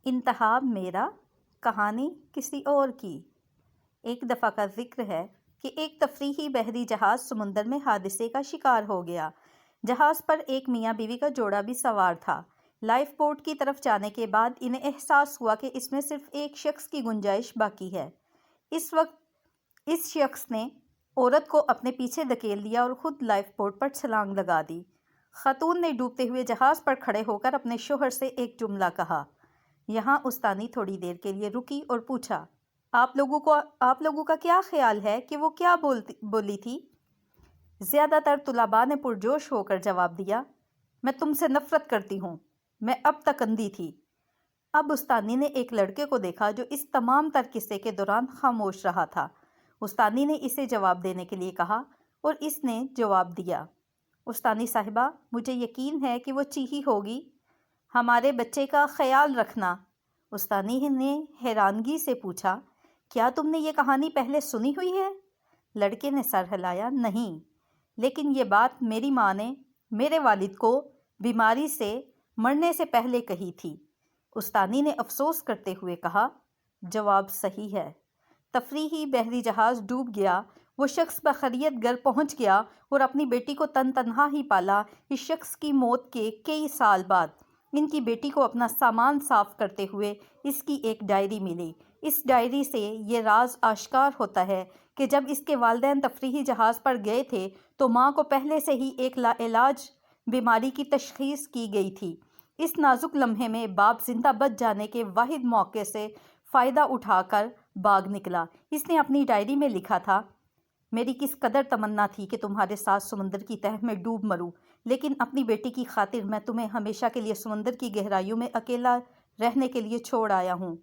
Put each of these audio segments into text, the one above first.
انتخاب میرا، کہانی کسی اور کی۔ ایک دفعہ کا ذکر ہے کہ ایک تفریحی بحری جہاز سمندر میں حادثے کا شکار ہو گیا۔ جہاز پر ایک میاں بیوی کا جوڑا بھی سوار تھا۔ لائف بوٹ کی طرف جانے کے بعد انہیں احساس ہوا کہ اس میں صرف ایک شخص کی گنجائش باقی ہے۔ اس وقت اس شخص نے عورت کو اپنے پیچھے دھکیل دیا اور خود لائف بوٹ پر چھلانگ لگا دی۔ خاتون نے ڈوبتے ہوئے جہاز پر کھڑے ہو کر اپنے شوہر سے ایک جملہ کہا۔ یہاں استانی تھوڑی دیر کے لیے رکی اور پوچھا، آپ لوگوں کا کیا خیال ہے کہ وہ کیا بولی تھی؟ زیادہ تر طلباء نے پرجوش ہو کر جواب دیا، میں تم سے نفرت کرتی ہوں، میں اب تک اندھی تھی۔ اب استانی نے ایک لڑکے کو دیکھا جو اس تمام تر قصے کے دوران خاموش رہا تھا۔ استانی نے اسے جواب دینے کے لیے کہا اور اس نے جواب دیا، استانی صاحبہ، مجھے یقین ہے کہ وہ چیخی ہوگی، ہمارے بچے کا خیال رکھنا۔ استانی نے حیرانگی سے پوچھا، کیا تم نے یہ کہانی پہلے سنی ہوئی ہے؟ لڑکے نے سر ہلایا، نہیں، لیکن یہ بات میری ماں نے میرے والد کو بیماری سے مرنے سے پہلے کہی تھی۔ استانی نے افسوس کرتے ہوئے کہا، جواب صحیح ہے۔ تفریحی بحری جہاز ڈوب گیا۔ وہ شخص بخیریت گھر پہنچ گیا اور اپنی بیٹی کو تنہا ہی پالا۔ اس شخص کی موت کے کئی سال بعد ان کی بیٹی کو اپنا سامان صاف کرتے ہوئے اس کی ایک ڈائری ملی۔ اس ڈائری سے یہ راز آشکار ہوتا ہے کہ جب اس کے والدین تفریحی جہاز پر گئے تھے تو ماں کو پہلے سے ہی ایک لاعلاج بیماری کی تشخیص کی گئی تھی۔ اس نازک لمحے میں باپ زندہ بچ جانے کے واحد موقع سے فائدہ اٹھا کر بھاگ نکلا۔ اس نے اپنی ڈائری میں لکھا تھا، میری کس قدر تمنا تھی کہ تمہارے ساتھ سمندر کی تہہ میں ڈوب مروں، لیکن اپنی بیٹی کی خاطر میں تمہیں ہمیشہ کے لیے سمندر کی گہرائیوں میں اکیلا رہنے کے لیے چھوڑ آیا ہوں۔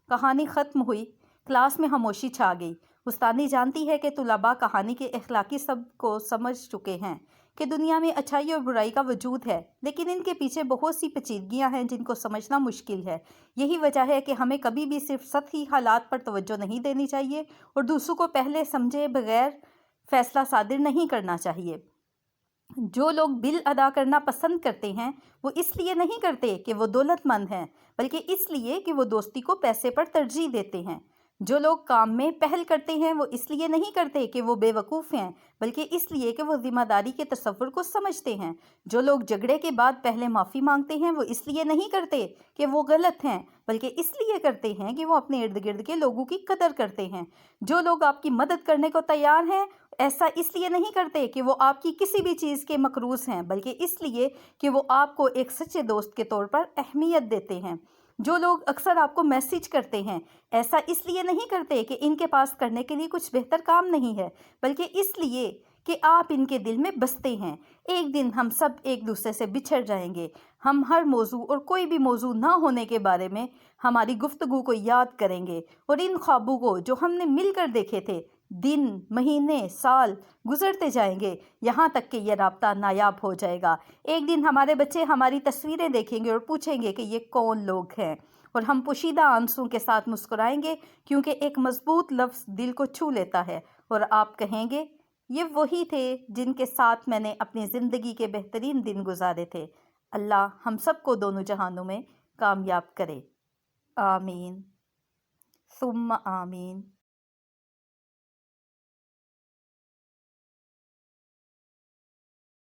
کہانی ختم ہوئی۔ کلاس میں خاموشی چھا گئی۔ استانی جانتی ہے کہ طلباء کہانی کے اخلاقی سبق کو سمجھ چکے ہیں کہ دنیا میں اچھائی اور برائی کا وجود ہے، لیکن ان کے پیچھے بہت سی پیچیدگیاں ہیں جن کو سمجھنا مشکل ہے۔ یہی وجہ ہے کہ ہمیں کبھی بھی صرف سطحی حالات پر توجہ نہیں دینی چاہیے اور دوسروں کو پہلے سمجھے بغیر فیصلہ صادر نہیں کرنا چاہیے۔ جو لوگ بل ادا کرنا پسند کرتے ہیں وہ اس لیے نہیں کرتے کہ وہ دولت مند ہیں، بلکہ اس لیے کہ وہ دوستی کو پیسے پر ترجیح دیتے ہیں۔ جو لوگ کام میں پہل کرتے ہیں وہ اس لیے نہیں کرتے کہ وہ بے وقوف ہیں، بلکہ اس لیے کہ وہ ذمہ داری کے تصور کو سمجھتے ہیں۔ جو لوگ جھگڑے کے بعد پہلے معافی مانگتے ہیں وہ اس لیے نہیں کرتے کہ وہ غلط ہیں، بلکہ اس لیے کرتے ہیں کہ وہ اپنے ارد گرد کے لوگوں کی قدر کرتے ہیں۔ جو لوگ آپ کی مدد کرنے کو تیار ہیں ایسا اس لیے نہیں کرتے کہ وہ آپ کی کسی بھی چیز کے مقروض ہیں، بلکہ اس لیے کہ وہ آپ کو ایک سچے دوست کے طور پر اہمیت دیتے ہیں۔ جو لوگ اکثر آپ کو میسج کرتے ہیں ایسا اس لیے نہیں کرتے کہ ان کے پاس کرنے کے لیے کچھ بہتر کام نہیں ہے، بلکہ اس لیے کہ آپ ان کے دل میں بستے ہیں۔ ایک دن ہم سب ایک دوسرے سے بچھڑ جائیں گے۔ ہم ہر موضوع اور کوئی بھی موضوع نہ ہونے کے بارے میں ہماری گفتگو کو یاد کریں گے اور ان خوابوں کو جو ہم نے مل کر دیکھے تھے، دن، مہینے، سال گزرتے جائیں گے یہاں تک کہ یہ رابطہ نایاب ہو جائے گا۔ ایک دن ہمارے بچے ہماری تصویریں دیکھیں گے اور پوچھیں گے کہ یہ کون لوگ ہیں، اور ہم پوشیدہ آنسوں کے ساتھ مسکرائیں گے کیونکہ ایک مضبوط لفظ دل کو چھو لیتا ہے، اور آپ کہیں گے، یہ وہی تھے جن کے ساتھ میں نے اپنی زندگی کے بہترین دن گزارے تھے۔ اللہ ہم سب کو دونوں جہانوں میں کامیاب کرے۔ آمین ثم آمین۔